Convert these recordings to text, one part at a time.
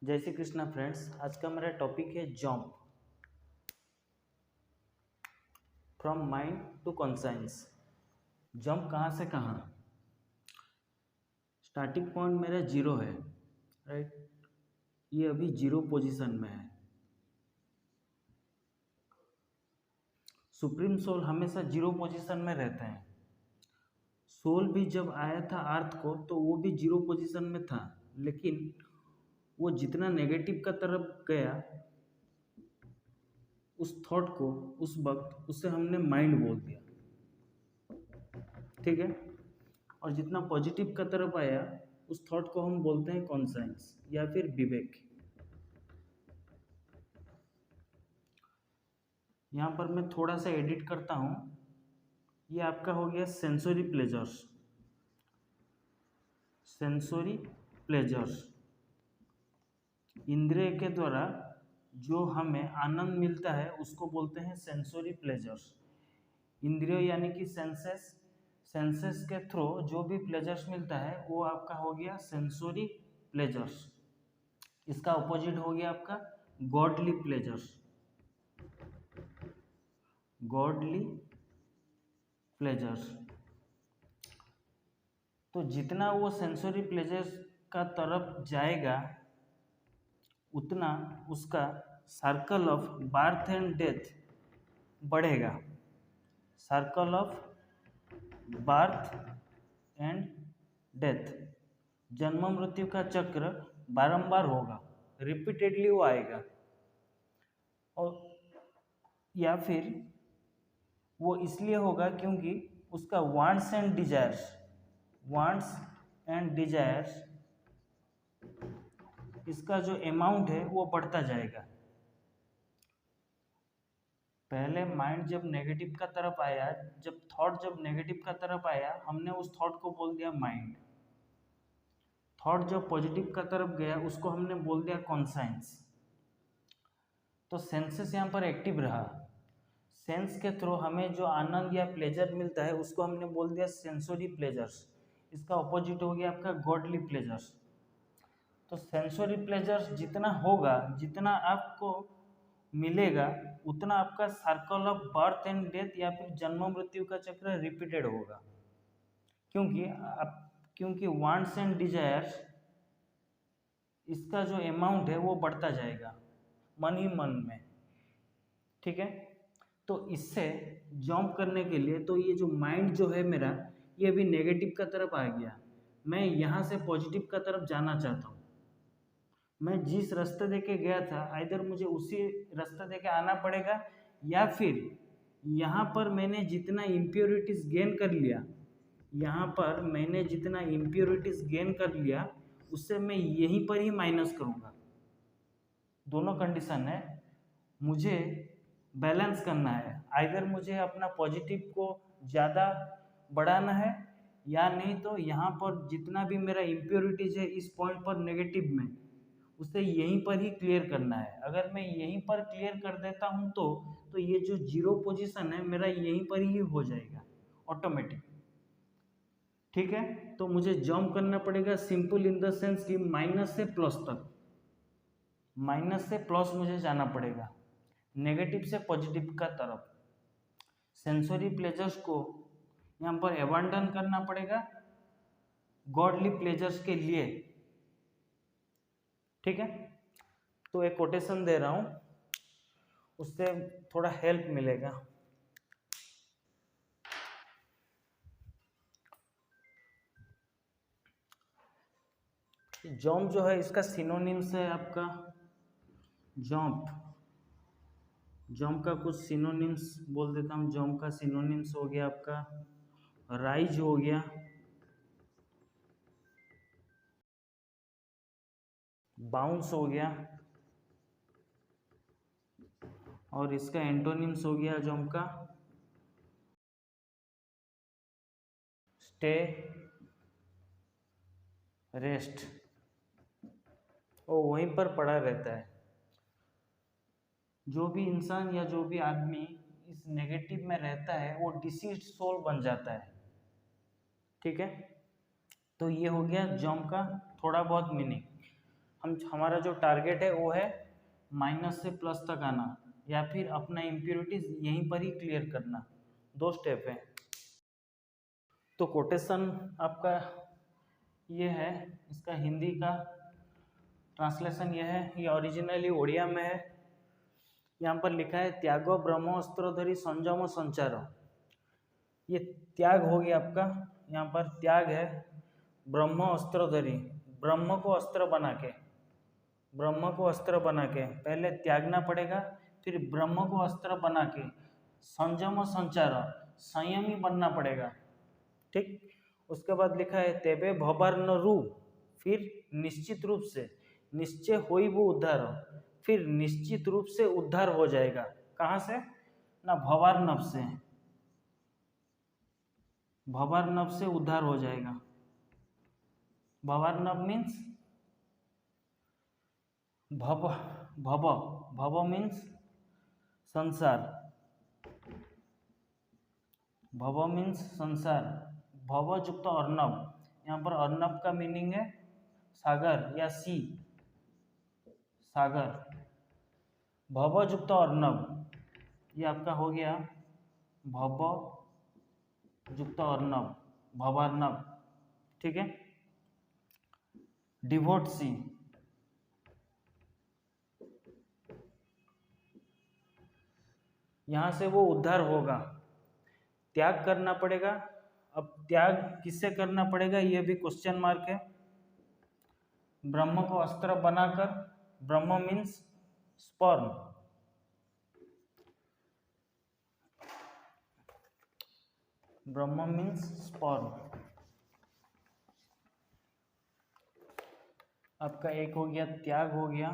जय श्री कृष्णा फ्रेंड्स। आज का मेरा टॉपिक है jump from mind to conscience. Jump कहाँ से कहाँ। स्टार्टिंग पॉइंट मेरा जीरो है, राइट। ये अभी जीरो पोजीशन में है। सुप्रीम सोल हमेशा जीरो पोजीशन में रहते हैं। सोल भी जब आया था अर्थ को तो वो भी जीरो पोजीशन में था, लेकिन वो जितना नेगेटिव का तरफ गया उस थॉट को उस वक्त उसे हमने माइंड बोल दिया, ठीक है। और जितना पॉजिटिव का तरफ आया उस थॉट को हम बोलते हैं कॉन्साइंस या फिर विवेक। यहाँ पर मैं थोड़ा सा एडिट करता हूँ। ये आपका हो गया सेंसोरी प्लेजर्स। सेंसोरी प्लेजर्स इंद्रिय के द्वारा जो हमें आनंद मिलता है उसको बोलते हैं सेंसोरी प्लेजर्स। इंद्रियों यानी कि सेंसेस, सेंसेस के थ्रू जो भी प्लेजर्स मिलता है वो आपका हो गया सेंसोरी प्लेजर्स। इसका ऑपोजिट हो गया आपका गॉडली प्लेजर्स। Godly pleasures. तो जितना वो सेंसोरी प्लेजर्स का तरफ जाएगा उतना उसका circle of birth and death बढ़ेगा। Circle of birth and death, जन्म मृत्यु का चक्र बारंबार होगा, रिपीटेडली वो आएगा। और या फिर वो इसलिए होगा क्योंकि उसका वांट्स एंड डिजायर्स इसका जो अमाउंट है वो बढ़ता जाएगा। पहले माइंड जब नेगेटिव का तरफ आया, जब नेगेटिव का तरफ आया हमने उस थॉट को बोल दिया माइंड। थॉट जब पॉजिटिव का तरफ गया उसको हमने बोल दिया कॉन्साइंस। तो सेंसेस यहाँ पर एक्टिव रहा। सेंस के थ्रू हमें जो आनंद या प्लेजर मिलता है उसको हमने बोल दिया सेंसोरी प्लेजर्स। इसका ऑपोजिट हो गया आपका गॉडली प्लेजर्स। तो सेंसोरी प्लेजर्स जितना होगा, जितना आपको मिलेगा, उतना आपका circle of birth and death या फिर जन्म मृत्यु का चक्र रिपीटेड होगा। क्योंकि वांट्स एंड डिजायर्स इसका जो अमाउंट है वो बढ़ता जाएगा मन ही मन में, ठीक है। तो इससे जंप करने के लिए तो ये जो माइंड जो है मेरा ये अभी नेगेटिव का तरफ आ गया, मैं यहाँ से पॉजिटिव का तरफ जाना चाहता हूँ। मैं जिस रास्ते देके गया था आइदर मुझे उसी रास्ते देके आना पड़ेगा, या फिर यहाँ पर मैंने जितना इम्प्योरिटीज गेन कर लिया, यहाँ पर मैंने जितना इम्प्योरिटीज गेन कर लिया उससे मैं यहीं पर ही माइनस करूँगा। दोनों कंडीशन है, मुझे बैलेंस करना है। आइदर मुझे अपना पॉजिटिव को ज़्यादा बढ़ाना है या नहीं तो यहाँ पर जितना भी मेरा इम्प्योरिटीज है इस पॉइंट पर नेगेटिव में उसे यहीं पर ही क्लियर करना है। अगर मैं यहीं पर क्लियर कर देता हूँ तो ये जो जीरो पोजीशन है मेरा यहीं पर ही हो जाएगा ऑटोमेटिक, ठीक है। तो मुझे जंप करना पड़ेगा सिंपल इन द सेंस कि माइनस से प्लस तक, माइनस से प्लस मुझे जाना पड़ेगा, नेगेटिव से पॉजिटिव का तरफ। सेंसोरी प्लेजर्स को यहाँ पर अबंडन करना पड़ेगा गॉडली प्लेजर्स के लिए, ठीक है। तो एक कोटेशन दे रहा हूँ, उससे थोड़ा हेल्प मिलेगा। जंप जो है इसका सिनोनिम्स है आपका जंप। जंप का कुछ सिनोनिम्स बोल देता हूँ। जंप का सिनोनिम्स हो गया आपका राइज हो गया, बाउंस हो गया, और इसका एंटोनिम्स हो गया जंप का स्टे, रेस्ट। वो वहीं पर पड़ा रहता है। जो भी इंसान या जो भी आदमी इस नेगेटिव में रहता है वो डिसीज्ड सोल बन जाता है, ठीक है। तो ये हो गया जंप का थोड़ा बहुत मीनिंग। हमारा जो टारगेट है वो है माइनस से प्लस तक आना, या फिर अपना इम्प्योरिटीज यहीं पर ही क्लियर करना। 2 स्टेप है। तो कोटेशन आपका ये है, इसका हिंदी का ट्रांसलेशन ये है, ये ओरिजिनली ओडिया में है। यहाँ पर लिखा है त्याग ब्रह्मोस्त्रोधरी संयम संचार। ये त्याग हो गया आपका, यहाँ पर त्याग है ब्रह्म अस्त्रधरी, ब्रह्म को अस्त्र बना के, ब्रह्म को अस्त्र बना के पहले त्यागना पड़ेगा, फिर ब्रह्म को अस्त्र बना के संयम संचार, संयमी बनना पड़ेगा। ठीक, उसके बाद लिखा है तेबे भवार्न रू, फिर निश्चित रूप से, निश्चय होई वो उद्धार, फिर निश्चित रूप से उद्धार हो जाएगा। कहाँ से ना, भवार्नव से, भवार्नव से उद्धार हो जाएगा। भवार्नव मीन्स भव, भव, भव मीन्स संसार, भव मीन्स संसार, भव युक्त अर्णव, यहाँ पर अर्णव का मीनिंग है सागर या सी, सागर, भव युक्त अर्णव, ये आपका हो गया भव युक्त अर्णव, भवार्णव। ठीक है, डिवोट सी, यहाँ से वो उद्धार होगा। त्याग करना पड़ेगा। अब त्याग किससे करना पड़ेगा, ये भी क्वेश्चन मार्क है। ब्रह्म को अस्त्र बनाकर, ब्रह्म मीन्स स्पर्म, ब्रह्म मीन्स स्पर्म। आपका एक हो गया त्याग, हो गया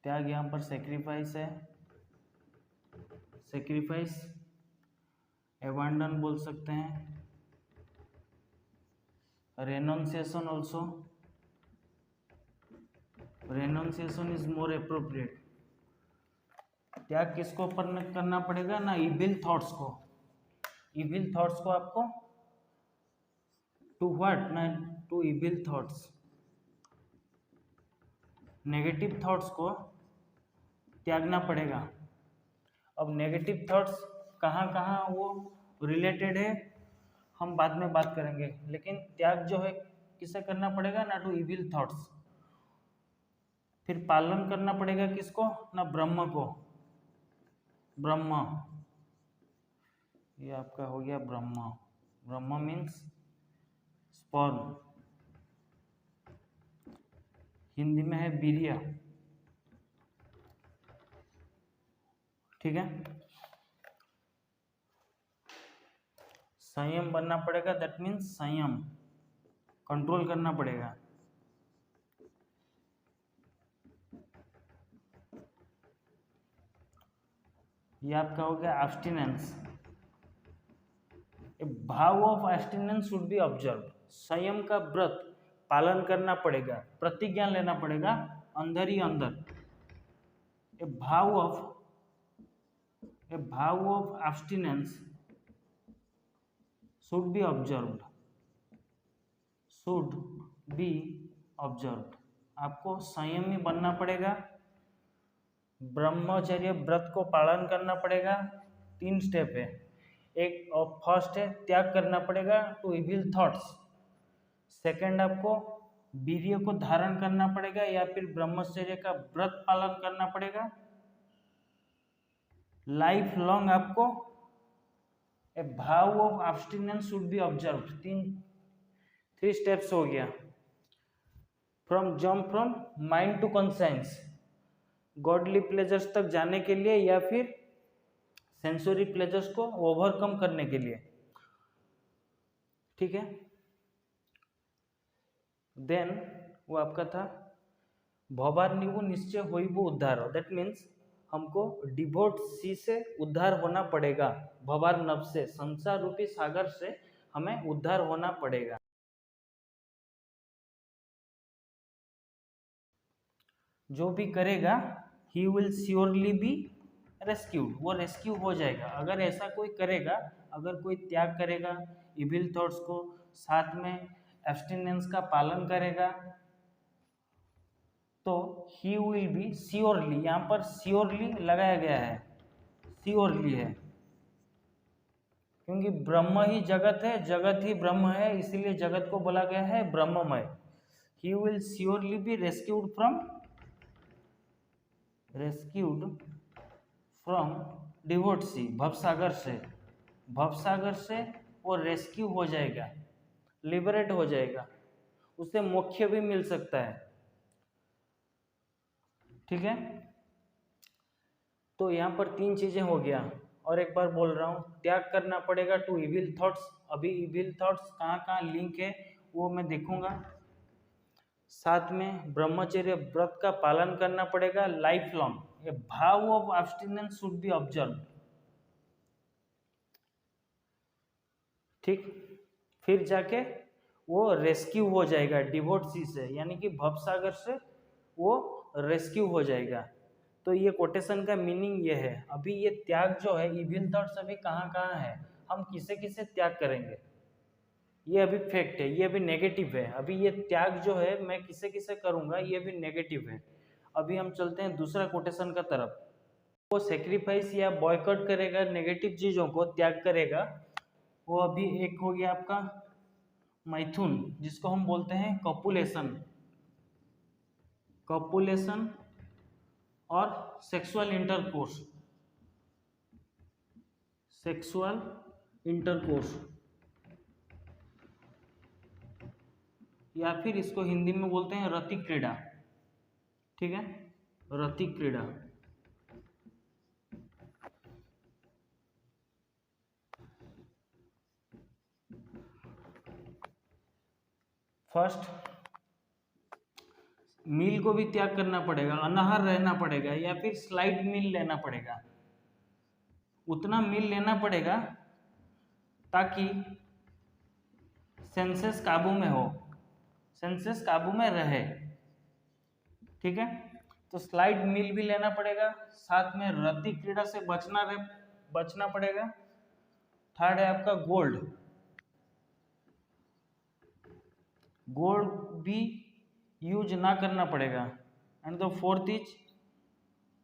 त्याग, यहाँ पर सेक्रीफाइस है, सेक्रीफाइस, एबंडन बोल सकते हैं, renunciation also, renunciation is more appropriate. त्याग किसको करना पड़ेगा ना, इविल थॉट्स को, इविल थॉट्स को आपको टू व्हाट ना, to evil thoughts, negative thoughts को त्यागना पड़ेगा। अब नेगेटिव थॉट्स कहाँ कहाँ वो रिलेटेड है हम बाद में बात करेंगे, लेकिन त्याग जो है किसे करना पड़ेगा ना, टू इविल थॉट्स। फिर पालन करना पड़ेगा किसको ना, ब्रह्म को, ब्रह्म, ये आपका हो गया ब्रह्म, ब्रह्म मीन्स स्पर्म, हिंदी में है वीर्य। ठीक है, संयम बनना पड़ेगा, दैट मीन्स संयम, कंट्रोल करना पड़ेगा। ये आपका हो गया एब्स्टिनेंस, भाव of abstinence should be observe, संयम का व्रत पालन करना पड़ेगा, प्रतिज्ञा लेना पड़ेगा अंदर ही अंदर। ए भाव of abstinence should be observed, should be observed। आपको संयमी बनना पड़ेगा, ब्रह्मचर्य व्रत को पालन करना पड़ेगा। 3 स्टेप है, एक फर्स्ट है त्याग करना पड़ेगा टू इविल थॉट्स, सेकंड आपको वीर्य को धारण करना पड़ेगा या फिर ब्रह्मचर्य का व्रत पालन करना पड़ेगा। लाइफ लॉन्ग आपको ए भाव of abstinence should be observe. 3 steps हो गया, from jump from mind to conscious, godly pleasures तक जाने के लिए या फिर सेंसरी प्लेजर्स को ओवरकम करने के लिए। ठीक है, देन वो आपका था भवार्निवो निश्चय होइबो उद्धार, दैट मीन्स हमको डिवोट सी से उद्धार होना पड़ेगा, भवार्नव से, संसार रूपी सागर से हमें उद्धार होना पड़ेगा। जो भी करेगा ही विल श्योरली बी रेस्क्यूड, वो रेस्क्यू हो जाएगा। अगर ऐसा कोई करेगा, अगर कोई त्याग करेगा इविल थॉट्स को, साथ में एब्स्टिनेंस का पालन करेगा तो ही विल बी श्योरली, यहाँ पर श्योरली लगाया गया है, श्योरली है क्योंकि ब्रह्म ही जगत है, जगत ही ब्रह्म है, इसीलिए जगत को बोला गया है ब्रह्ममय। He will surely be rescued from divorcee, भवसागर से वो रेस्क्यू हो जाएगा, लिबरेट हो जाएगा, उसे मोक्ष भी मिल सकता है। ठीक है, तो यहाँ पर 3 चीजें हो गया, और एक बार बोल रहा हूँ, त्याग करना पड़ेगा टू इविल थॉट्स। अभी इविल थॉट्स कहाँ कहाँ लिंक है वो मैं देखूंगा। साथ में ब्रह्मचर्य व्रत का पालन करना पड़ेगा लाइफ लॉन्ग, ए भाव of abstinence should be observe. ठीक, फिर जाके वो रेस्क्यू हो जाएगा डिवोर्सी से, यानी कि भवसागर से वो रेस्क्यू हो जाएगा। तो ये कोटेशन का मीनिंग ये है। अभी ये त्याग जो है, इविल थॉट्स अभी कहाँ कहाँ है, हम किसे किसे त्याग करेंगे, ये अभी फैक्ट है, ये अभी नेगेटिव है। अभी ये त्याग जो है मैं किसे किसे करूँगा, ये भी नेगेटिव है। अभी हम चलते हैं दूसरा कोटेशन का तरफ। वो सेक्रीफाइस या बॉयकॉट करेगा, नेगेटिव चीज़ों को त्याग करेगा। वो अभी एक हो गया आपका मैथुन, जिसको हम बोलते हैं कॉपुलेशन और सेक्सुअल इंटरकोर्स, या फिर इसको हिंदी में बोलते हैं रतिक क्रीड़ा। ठीक है, रतिक क्रीड़ा। फर्स्ट, मील को भी त्याग करना पड़ेगा, अनाहार रहना पड़ेगा, या फिर स्लाइट मील लेना पड़ेगा। उतना मील लेना पड़ेगा ताकि सेंसेस काबू में हो, सेंसेस काबू में रहे। ठीक है, तो स्लाइड मील भी लेना पड़ेगा, साथ में रति क्रीड़ा से बचना पड़ेगा। थर्ड है आपका गोल्ड भी यूज ना करना पड़ेगा। एंड द फोर्थ इज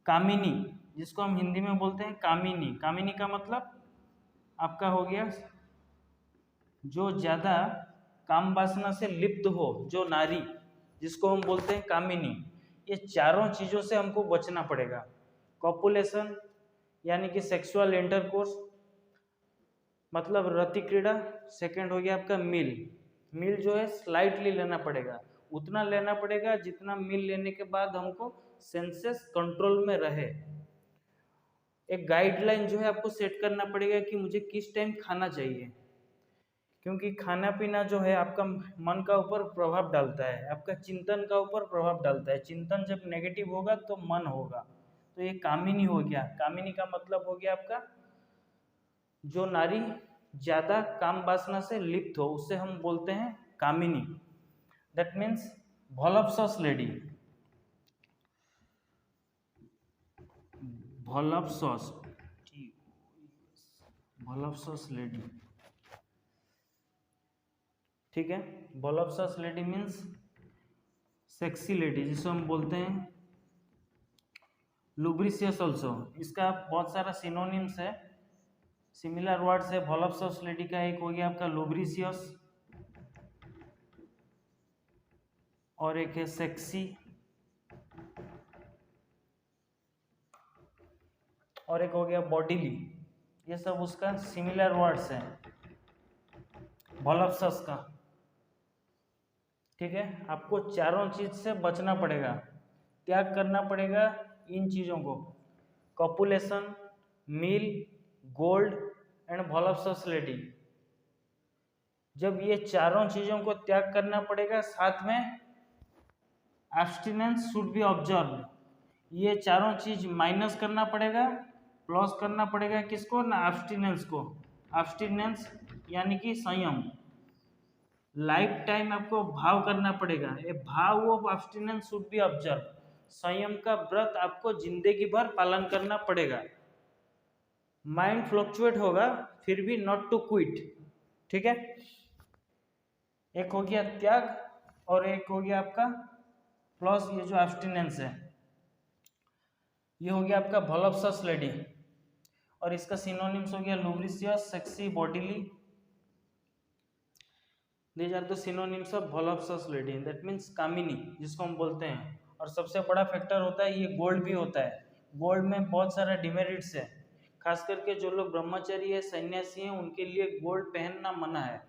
कामिनी, जिसको हम हिंदी में बोलते हैं कामिनी। कामिनी का मतलब आपका हो गया जो ज्यादा काम वासना से लिप्त हो, जो नारी, जिसको हम बोलते हैं कामिनी। ये चारों चीजों से हमको बचना पड़ेगा। कॉपुलेशन यानी कि सेक्सुअल इंटरकोर्स, मतलब रति क्रीड़ा। सेकंड हो गया आपका मील जो है स्लाइटली लेना पड़ेगा, उतना लेना पड़ेगा जितना मील लेने के बाद हमको सेंसेस कंट्रोल में रहे। एक गाइडलाइन जो है आपको सेट करना पड़ेगा कि मुझे किस टाइम खाना चाहिए, क्योंकि खाना पीना जो है आपका मन का ऊपर प्रभाव डालता है, आपका चिंतन का ऊपर प्रभाव डालता है। चिंतन जब नेगेटिव होगा तो मन होगा। तो ये कामिनी हो गया। कामिनी का मतलब हो गया आपका जो नारी ज्यादा काम वासना से लिप्त हो, उससे हम बोलते हैं कामिनी। That means voluptuous lady, voluptuous lady. ठीक है, voluptuous lady means sexy lady, जिसको हम बोलते हैं लुब्रिशियस ऑल्सो। इसका बहुत सारा सिनोनिम्स है, सिमिलर वर्ड्स है। वोलप्सस लेडी का एक हो गया आपका लुब्रिशियस, और एक है सेक्सी, और एक हो गया बॉडीली। ये सब उसका सिमिलर वर्ड्स हैं वोलप्सस का। ठीक है, आपको चारों चीज से बचना पड़ेगा, त्याग करना पड़ेगा इन चीजों को, copulation, meal, gold and voluptuous lady. जब ये चारों चीजों को त्याग करना पड़ेगा, साथ में एब्स्टिनेंस शुड बी ऑब्जर्व। ये चारों चीज माइनस करना पड़ेगा, प्लस करना पड़ेगा किसको ना, एब्स्टिनेंस को। एब्स्टिनेंस यानी कि संयम। लाइफ टाइम आपको भाव करना पड़ेगा, ये भाव of abstinence should be observe. संयम का व्रत आपको जिंदगी भर पालन करना पड़ेगा। माइंड फ्लक्चुएट होगा, फिर भी नॉट टू क्विट। ठीक है, एक हो गया त्याग और एक हो गया आपका प्लस ये जो एब्स्टिनेंस है, ये हो गया आपका वोलप्सस लेडी, और इसका सिनोनिम्स हो गया lubricious, sexy, bodily. These are the synonyms of voluptuous lady, that means कामिनी जिसको हम बोलते हैं। और सबसे बड़ा फैक्टर होता है ये गोल्ड भी होता है। गोल्ड में बहुत सारा डिमेरिट्स है, खास करके जो लोग ब्रह्मचारी है, सन्यासी हैं, उनके लिए गोल्ड पहनना मना है।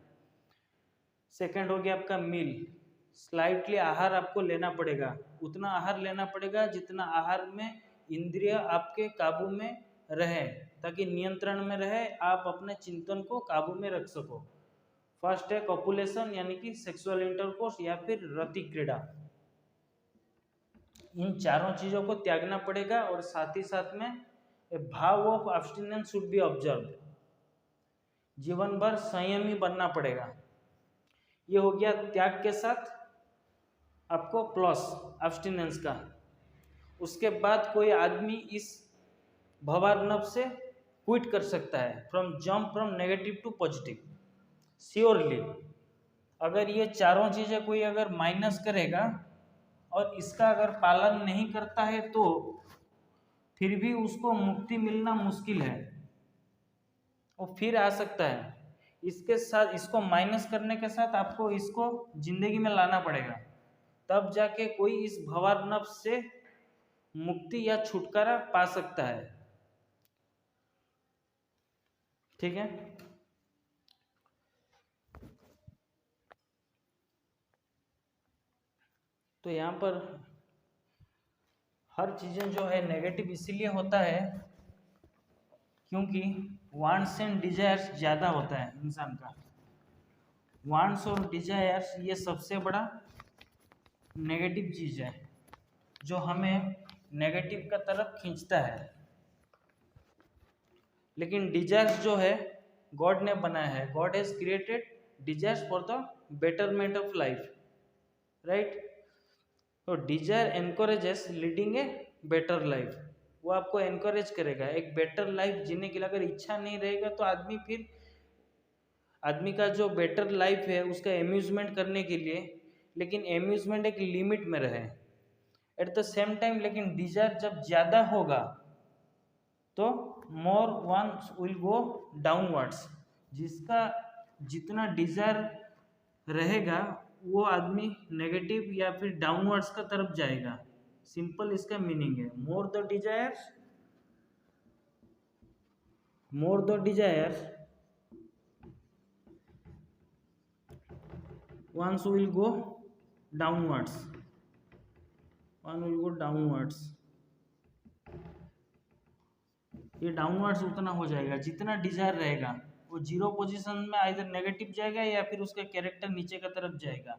सेकंड हो गया आपका मील, स्लाइटली आहार आपको लेना पड़ेगा, उतना आहार लेना पड़ेगा जितना आहार में इंद्रिय आपके काबू में रहे, ताकि नियंत्रण में रहे, आप अपने चिंतन को काबू में रख सको। फर्स्ट है कॉपुलेशन यानी कि सेक्सुअल इंटरकोर्स या फिर रति क्रीड़ा। इन चारों चीजों को त्यागना पड़ेगा और साथ ही साथ में ए भाव of abstinence should be observe, जीवन भर संयमी बनना पड़ेगा। ये हो गया त्याग के साथ आपको प्लस एब्स्टिनेंस का। उसके बाद कोई आदमी इस भवार्णव से क्विट कर सकता है, from jump from negative to positive surely. अगर ये चारों चीजें कोई अगर माइनस करेगा और इसका अगर पालन नहीं करता है तो फिर भी उसको मुक्ति मिलना मुश्किल है, वो फिर आ सकता है। इसके साथ इसको माइनस करने के साथ आपको इसको जिंदगी में लाना पड़ेगा, तब जाके कोई इस भवार्णव से मुक्ति या छुटकारा पा सकता है। ठीक है, तो यहाँ पर हर चीज़ें जो है नेगेटिव इसीलिए होता है क्योंकि वांट्स एंड डिजायर्स ज़्यादा होता है इंसान का। वांट्स और डिजायर्स ये सबसे बड़ा नेगेटिव चीज़ है जो हमें नेगेटिव का तरफ खींचता है। लेकिन डिजायर्स जो है गॉड ने बनाया है, God has created desires for the betterment of life, right. तो desire encourages leading a better life, वो आपको एनकरेज करेगा एक बेटर लाइफ जीने के लिए। अगर इच्छा नहीं रहेगा तो आदमी का जो बेटर लाइफ है उसका एम्यूजमेंट करने के लिए, लेकिन एम्यूजमेंट एक लिमिट में रहे एट द सेम टाइम। लेकिन डिजायर जब ज़्यादा होगा तो more ones will go downwards, जिसका जितना डिजायर रहेगा वो आदमी नेगेटिव या फिर डाउनवर्ड्स का तरफ जाएगा। सिंपल इसका मीनिंग है, more the desires ones will go downwards, one will go downwards। ये डाउनवर्ड्स उतना हो जाएगा जितना डिजायर रहेगा, वो जीरो पोजीशन में आइदर नेगेटिव जाएगा या फिर उसका कैरेक्टर नीचे का तरफ जाएगा।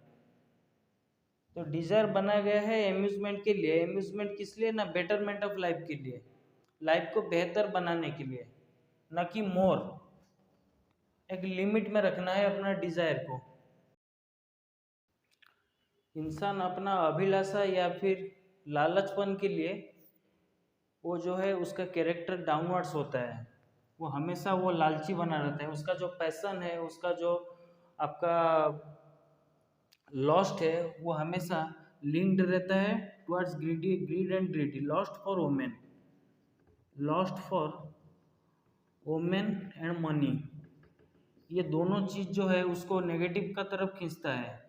तो डिजायर बनाया गया है एम्यूजमेंट के लिए। एम्यूजमेंट किस लिए ना, बेटरमेंट ऑफ लाइफ के लिए, लाइफ को बेहतर बनाने के लिए, न कि मोर। एक लिमिट में रखना है अपना डिजायर को। इंसान अपना अभिलाषा या फिर लालचपन के लिए वो जो है उसका कैरेक्टर डाउनवर्ड्स होता है, वो हमेशा वो लालची बना रहता है। उसका जो पैशन है, उसका जो आपका लॉस्ट है, वो हमेशा लिंक्ड रहता है towards grid and greedy. Lost for women and money, ये दोनों चीज जो है उसको नेगेटिव का तरफ खींचता है।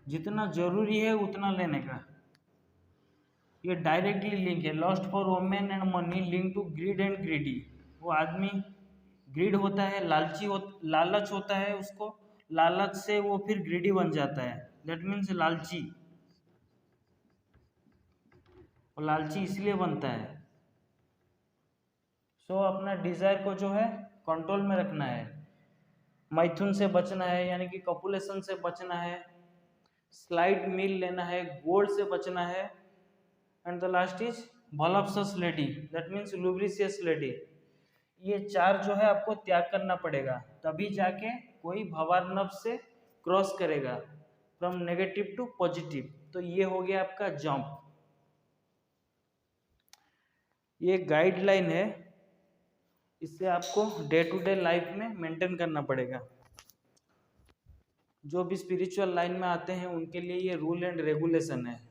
जितना जरूरी है उतना लेने का, ये डायरेक्टली लिंक है। Lust for women and money link to greed and greedy. वो आदमी ग्रीड होता है, लालच होता है उसको, लालच से वो फिर ग्रीडी बन जाता है, दैट मीन्स लालची। और लालची इसलिए बनता है। सो अपना डिजायर को जो है कंट्रोल में रखना है, मैथुन से बचना है यानी कि कपुलेशन से बचना है, स्लाइड मील लेना है, गोल्ड से बचना है, and the last is voluptuous lady, that means lubricious lady. ये चार जो है आपको त्याग करना पड़ेगा, तभी जाके कोई भवार्णव से क्रॉस करेगा फ्रॉम नेगेटिव टू पॉजिटिव। तो ये हो गया आपका जंप। ये गाइडलाइन है, इससे आपको डे टू डे लाइफ में मेंटेन करना पड़ेगा। जो भी स्पिरिचुअल लाइन में आते हैं उनके लिए ये रूल एंड रेगुलेशन है।